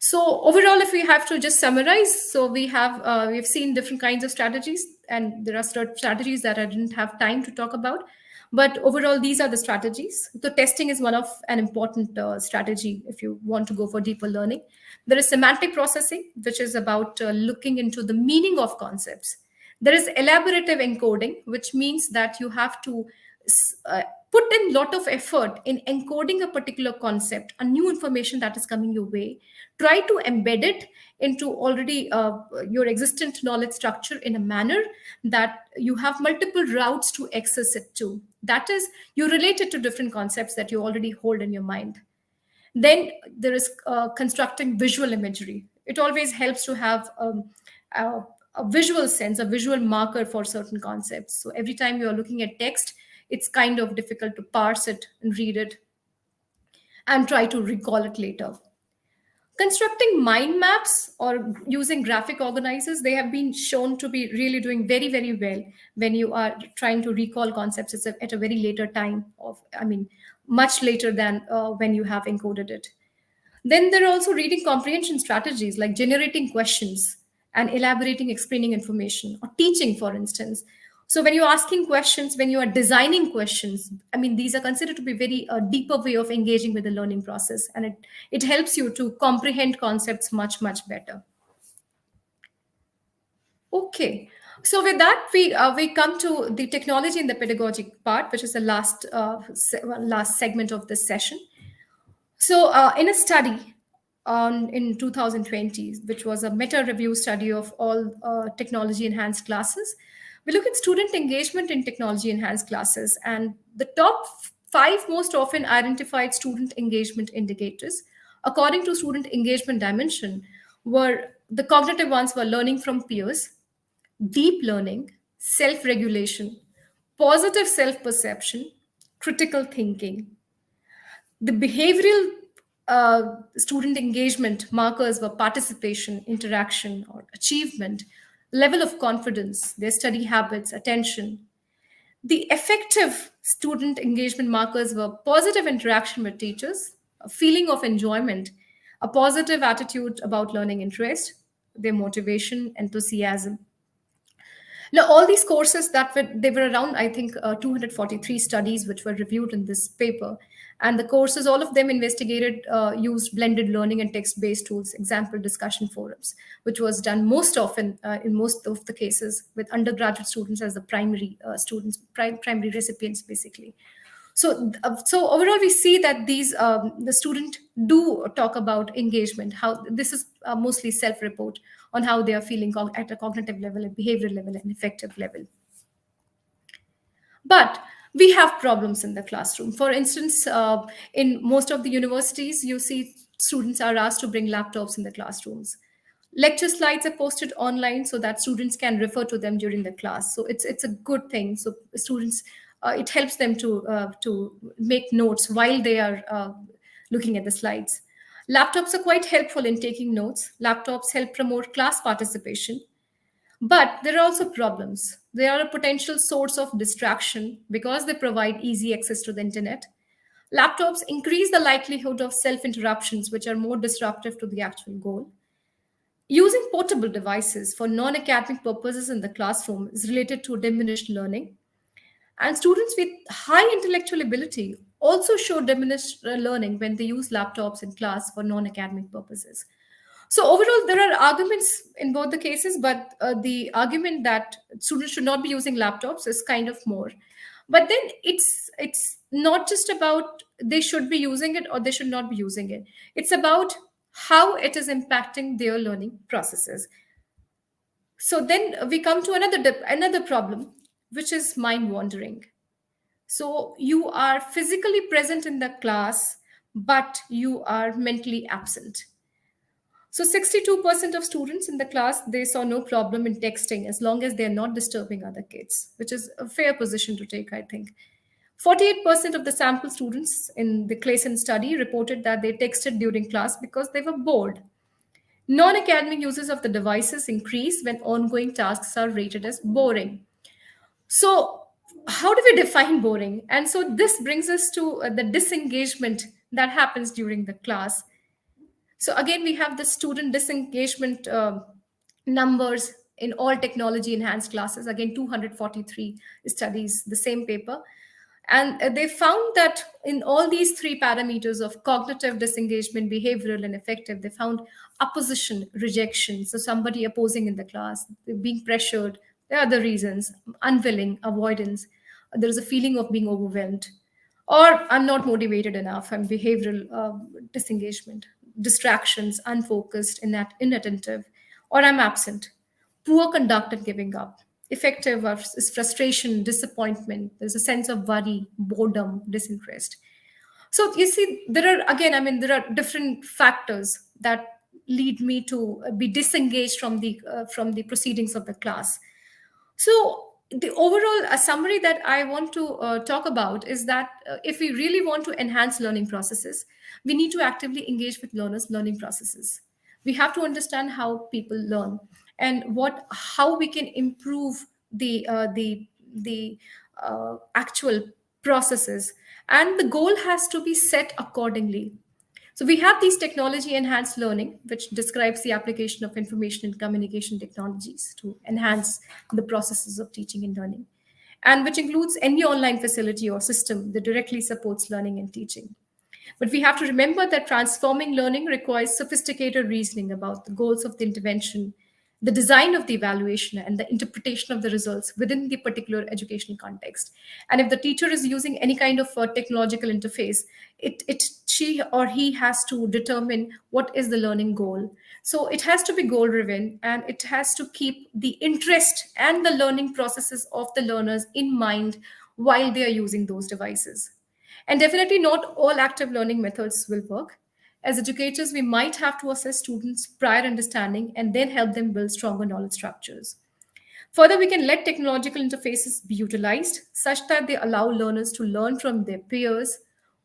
So overall, if we have to just summarize, so we've seen different kinds of strategies, and there are strategies that I didn't have time to talk about. But overall, these are the strategies. So testing is one of an important strategy if you want to go for deeper learning. There is semantic processing, which is about looking into the meaning of concepts. There is elaborative encoding, which means that you have to uh, put in a lot of effort in encoding a particular concept, a new information that is coming your way. Try to embed it into already your existent knowledge structure in a manner that you have multiple routes to access it to. That is, you relate it to different concepts that you already hold in your mind. Then there is constructing visual imagery. It always helps to have a, a visual sense, a visual marker for certain concepts. So every time you are looking at text, it's kind of difficult to parse it and read it and try to recall it later. Constructing mind maps or using graphic organizers, they have been shown to be really doing very, very well when you are trying to recall concepts at a very later time of, I mean, much later than when you have encoded it. Then there are also reading comprehension strategies like generating questions and elaborating, explaining information, or teaching, for instance. So when you're asking questions, when you are designing questions, I mean, these are considered to be very deeper way of engaging with the learning process, and it helps you to comprehend concepts much, much better. Okay. So with that, we come to the technology and the pedagogy part, which is the last segment of this session. So, in a study in 2020, which was a meta review study of all technology enhanced classes, we look at student engagement in technology enhanced classes. And the top five most often identified student engagement indicators, according to student engagement dimension, were the cognitive ones were learning from peers, deep learning, self regulation, positive self perception, critical thinking. The behavioral student engagement markers were participation, interaction, or achievement, level of confidence, their study habits, attention. The effective student engagement markers were positive interaction with teachers, a feeling of enjoyment, a positive attitude about learning interest, their motivation, enthusiasm. Now, all these courses they were around, I think, 243 studies which were reviewed in this paper, and the courses, all of them investigated, used blended learning and text-based tools, example discussion forums, which was done most often in most of the cases with undergraduate students as the primary students, primary recipients, basically. So overall, we see that the student do talk about engagement. How this is mostly self-report on how they are feeling at a cognitive level, and behavioral level, and effective level. But we have problems in the classroom. For instance, in most of the universities, you see students are asked to bring laptops in the classrooms. Lecture slides are posted online so that students can refer to them during the class. So it's a good thing. So students, it helps them to make notes while they are looking at the slides. Laptops are quite helpful in taking notes. Laptops help promote class participation. But there are also problems. They are a potential source of distraction because they provide easy access to the internet. Laptops increase the likelihood of self interruptions, which are more disruptive to the actual goal. Using portable devices for non academic purposes in the classroom is related to diminished learning. And students with high intellectual ability also show diminished learning when they use laptops in class for non academic purposes. So overall, there are arguments in both the cases, but the argument that students should not be using laptops is kind of more. But then it's not just about they should be using it or they should not be using it. It's about how it is impacting their learning processes. So then we come to another problem, which is mind wandering. So you are physically present in the class, but you are mentally absent. So 62% of students in the class, they saw no problem in texting as long as they're not disturbing other kids, which is a fair position to take, I think. 48% of the sample students in the Clayson study reported that they texted during class because they were bored. Non-academic uses of the devices increase when ongoing tasks are rated as boring. So, how do we define boring? And so, this brings us to the disengagement that happens during the class. So, again, we have the student disengagement numbers in all technology enhanced classes. Again, 243 studies, the same paper. And they found that in all these three parameters of cognitive, disengagement, behavioral, and affective, they found opposition, rejection. So somebody opposing in the class, being pressured. There are other reasons, unwilling, avoidance. There is a feeling of being overwhelmed, or I'm not motivated enough. I'm behavioral disengagement, distractions, unfocused, inattentive, or I'm absent. Poor conduct and giving up. Effective is frustration, disappointment. There's a sense of worry, boredom, disinterest. So you see, there are again, I mean, there are different factors that lead me to be disengaged from the proceedings of the class. So the overall summary that I want to talk about is that if we really want to enhance learning processes, we need to actively engage with learners' learning processes. We have to understand how people learn and what how we can improve the actual processes, and the goal has to be set accordingly. So we have these technology enhanced learning, which describes the application of information and communication technologies to enhance the processes of teaching and learning, and which includes any online facility or system that directly supports learning and teaching. But we have to remember that transforming learning requires sophisticated reasoning about the goals of the intervention, the design of the evaluation, and the interpretation of the results within the particular educational context. And if the teacher is using any kind of technological interface, she or he has to determine what is the learning goal. So it has to be goal driven, and it has to keep the interest and the learning processes of the learners in mind while they are using those devices. And definitely, not all active learning methods will work. As educators, we might have to assess students' prior understanding and then help them build stronger knowledge structures. Further, we can let technological interfaces be utilized such that they allow learners to learn from their peers.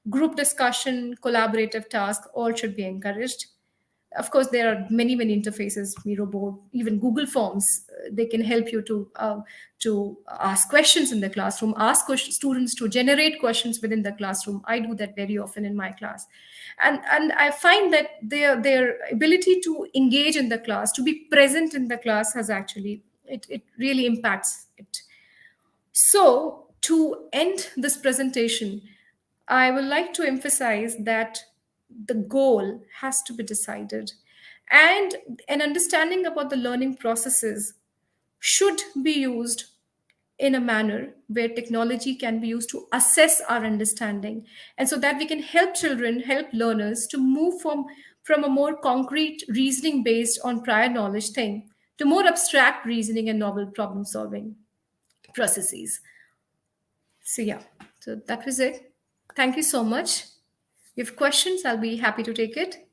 Group discussion, collaborative tasks, all should be encouraged. Of course, there are many interfaces, Miro board, even Google Forms. They can help you to ask questions in the classroom, ask students to generate questions within the classroom. I do that very often in my class, and I find that their ability to engage in the class, to be present in the class, has actually it really impacts it. So, to end this presentation, I would like to emphasize that the goal has to be decided, and an understanding about the learning processes should be used in a manner where technology can be used to assess our understanding, and so that we can help children, help learners to move from a more concrete reasoning based on prior knowledge thing to more abstract reasoning and novel problem solving processes. So yeah, so that was it. Thank you so much. If you have questions, I'll be happy to take it.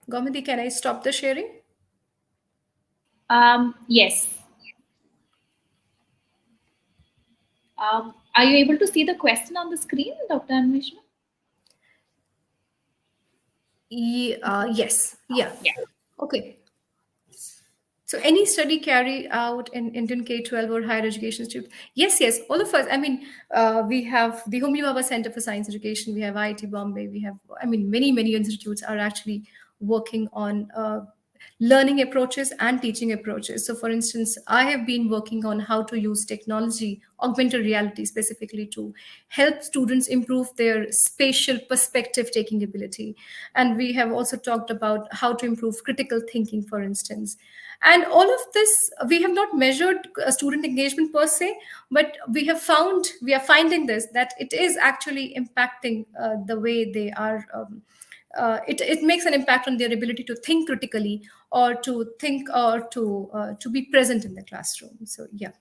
Gomiti, can I stop the sharing? Yes. Are you able to see the question on the screen, Dr. Anveshna? Yes. Yeah. Yeah. Okay. So any study carried out in Indian K-12 or higher education institute? Yes, all of us. I mean, we have the Homi Bhabha Center for Science Education, we have IIT Bombay, we have, I mean, many institutes are actually working on learning approaches and teaching approaches. So for instance, I have been working on how to use technology, augmented reality specifically, to help students improve their spatial perspective taking ability. And we have also talked about how to improve critical thinking, for instance. And all of this, we have not measured student engagement per se, but we are finding this, that it is actually impacting the way they are. It makes an impact on their ability to think critically, or to think, or to be present in the classroom. So yeah.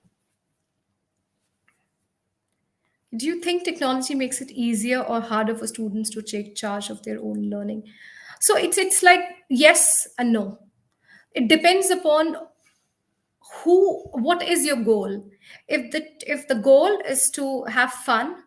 Do you think technology makes it easier or harder for students to take charge of their own learning? So it's like yes and no. It depends upon what is your goal? If the goal is to have fun,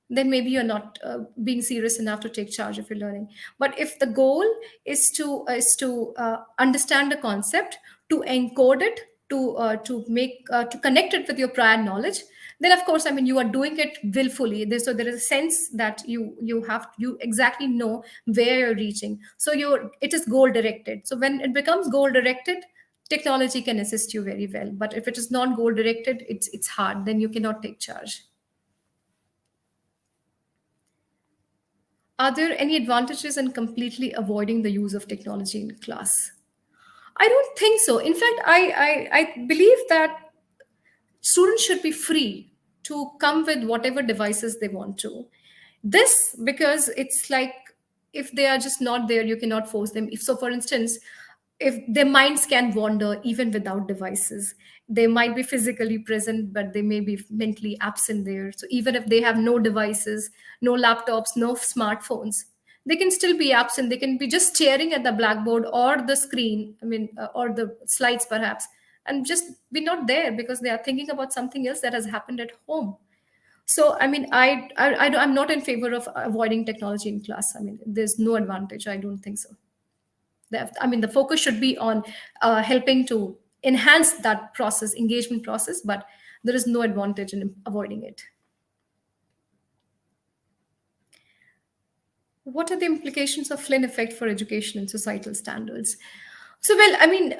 then maybe you're not being serious enough to take charge of your learning. But if the goal is to understand the concept, to encode it, to connect it with your prior knowledge, then of course, I mean, you are doing it willfully. So there is a sense that you exactly know where you're reaching. So it is goal directed. So when it becomes goal directed, technology can assist you very well. But if it is not goal directed, it's hard. Then you cannot take charge. Are there any advantages in completely avoiding the use of technology in class? I don't think so. In fact, I believe that students should be free to come with whatever devices they want to. This because it's like, if they are just not there, you cannot force them. If so, for instance, if their minds can wander even without devices, they might be physically present, but they may be mentally absent there. So even if they have no devices, no laptops, no smartphones, they can still be absent. They can be just staring at the blackboard or the screen, I mean, or the slides perhaps, and just be not there because they are thinking about something else that has happened at home. So I mean, I'm not in favor of avoiding technology in class. I mean, there's no advantage. I don't think so. I mean, the focus should be on helping to enhance that process, engagement process, but there is no advantage in avoiding it. What are the implications of Flynn effect for education and societal standards? So, well, I mean,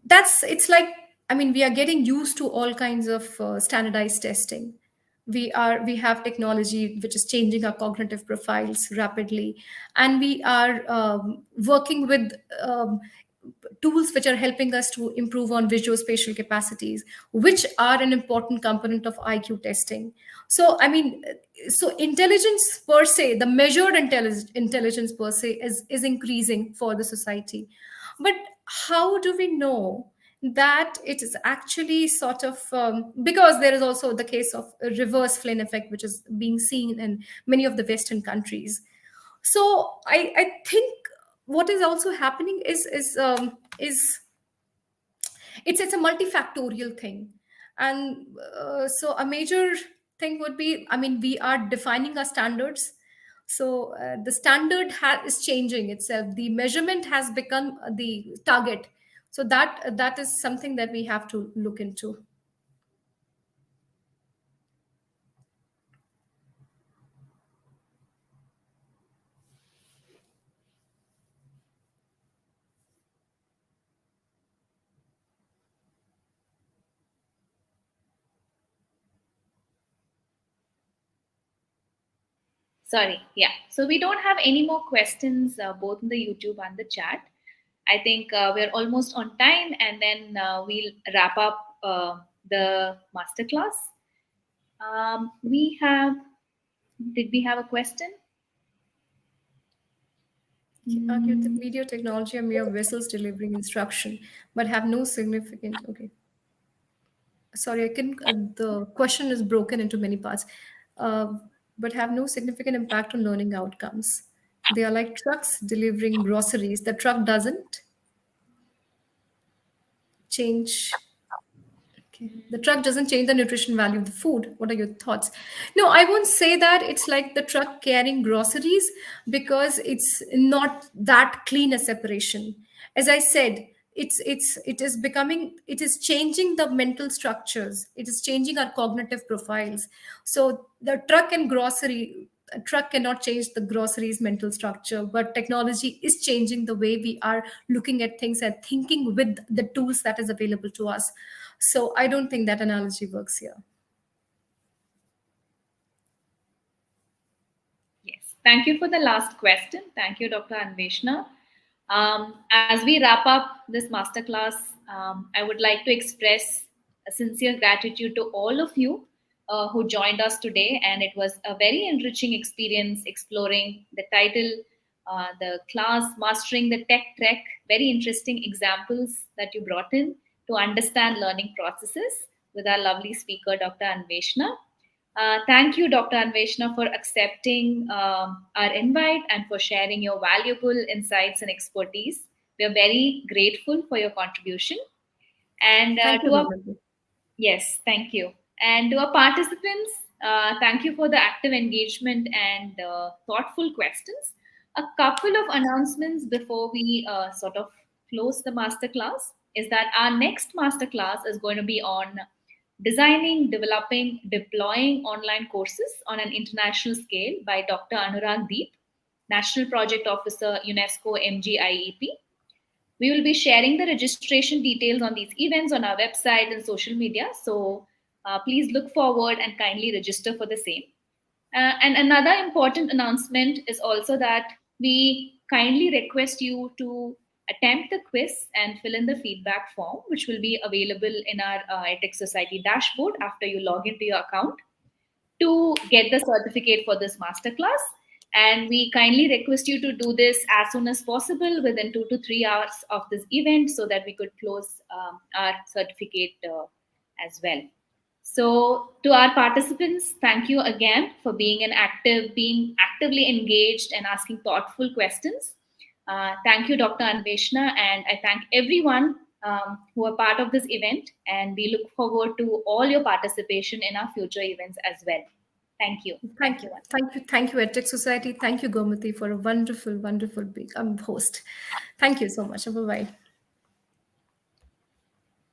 it's like, I mean, we are getting used to all kinds of standardized testing. We have technology which is changing our cognitive profiles rapidly, and we are working with tools which are helping us to improve on visuospatial capacities, which are an important component of IQ testing. So I mean, so intelligence per se, the measured intelligence per se, is increasing for the society. But how do we know that it is actually sort of because there is also the case of a reverse Flynn effect, which is being seen in many of the Western countries. So I think what is also happening is it's a multifactorial thing. And so a major thing would be, I mean, we are defining our standards. So the standard is changing itself. The measurement has become the target. So that is something that we have to look into. Sorry, yeah. So we don't have any more questions, both in the YouTube and the chat. I think we're almost on time, and then we'll wrap up the masterclass. Did we have a question? Argue that media technology are mere vessels delivering instruction, but have no significant. Okay. Sorry, I can. The question is broken into many parts, uh, but have no significant impact on learning outcomes. They are like trucks delivering groceries. The truck doesn't change. Okay. The truck doesn't change the nutrition value of the food. What are your thoughts? No, I won't say that it's like the truck carrying groceries, because it's not that clean a separation. As I said, it is changing the mental structures. It is changing our cognitive profiles. So the truck and grocery a truck cannot change the groceries mental structure, but technology is changing the way we are looking at things and thinking with the tools that is available to us. So I don't think that analogy works here. Yes. Thank you for the last question. Thank you, Dr. Anveshna. As we wrap up this masterclass, I would like to express a sincere gratitude to all of you who joined us today. And it was a very enriching experience exploring the title, the class, Mastering the Tech Trek. Very interesting examples that you brought in to understand learning processes with our lovely speaker, Dr. Anveshna. Thank you, Dr. Anveshna, for accepting our invite and for sharing your valuable insights and expertise. We are very grateful for your contribution. And Thank you, to our Gomati. Yes, thank you. And to our participants, thank you for the active engagement and thoughtful questions. A couple of announcements before we sort of close the masterclass is that our next masterclass is going to be on designing, developing, deploying online courses on an international scale by Dr. Anurag Deep, National Project Officer, UNESCO MGIEP. We will be sharing the registration details on these events on our website and social media. So please look forward and kindly register for the same. And another important announcement is also that we kindly request you to attempt the quiz and fill in the feedback form, which will be available in our Ethics Society dashboard after you log into your account to get the certificate for this masterclass. And we kindly request you to do this as soon as possible within 2 to 3 hours of this event so that we could close our certificate as well. So, to our participants, thank you again for being actively engaged and asking thoughtful questions. Thank you, Dr. Anveshna, and I thank everyone who are part of this event. And we look forward to all your participation in our future events as well. Thank you. Thank Thank you you. once again. Thank you, EdTech Society. Thank you, Gomati, for a wonderful, wonderful big host. Thank you so much. Bye bye.